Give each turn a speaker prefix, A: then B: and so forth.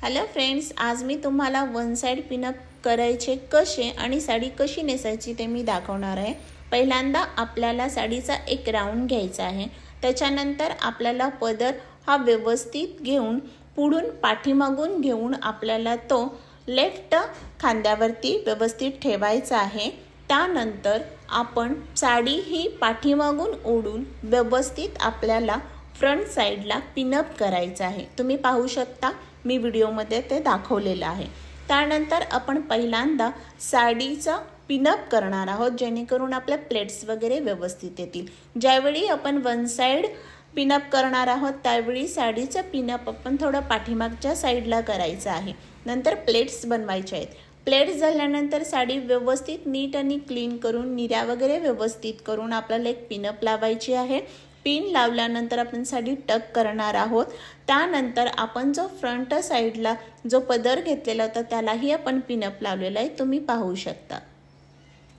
A: Hello friends, आज मी तुम्हाला one side pin up करायचे कसे आणि साडी कशी नेसायची ते मी दाखवणार आहे। पहिल्यांदा आपल्याला साडीचा एक राऊंड घ्यायचा आहे। त्याच्यानंतर आपल्याला पदर हा व्यवस्थित घेऊन पुढून पाठीमागून घेऊन आपल्याला तो लेफ्ट खांद्यावरती व्यवस्थित ठेवायचा आहे। त्यानंतर आपण साडी ही पाठीमागून ओढून व्यवस्थित आपल्याला फ्रंट साइडला पिनअप करायचं आहे। तुम्ही पाहू शकता, मी व्हिडिओमध्ये ते दाखवलेलं आहे। त्यानंतर आपण पहिल्यांदा साडीचा पिनअप करणार आहोत, जेणेकरून आपल्या प्लेट्स वगैरे व्यवस्थित येतील। ज्यावेळी आपण वन साइड पिनअप करणार आहोत त्यावेळी साडीचा पिनअप आपण थोडा पाठीमागच्या साइडला करायचा आहे। नंतर प्लेट्स बनवायचे आहेत। प्लेट्स झाल्यानंतर साडी व्यवस्थित नीट आणि क्लीन करून निऱ्या वगैरे व्यवस्थित करून आपल्याला एक पिनअप लावायची आहे। पिन लावल्यानंतर आपण साडी टक करणार आहोत। त्यानंतर आपण जो फ्रंट साइडला जो पदर घेतलेला होता त्यालाही आपण पिनअप लावलेला आहे, तुम्ही पाहू शकता।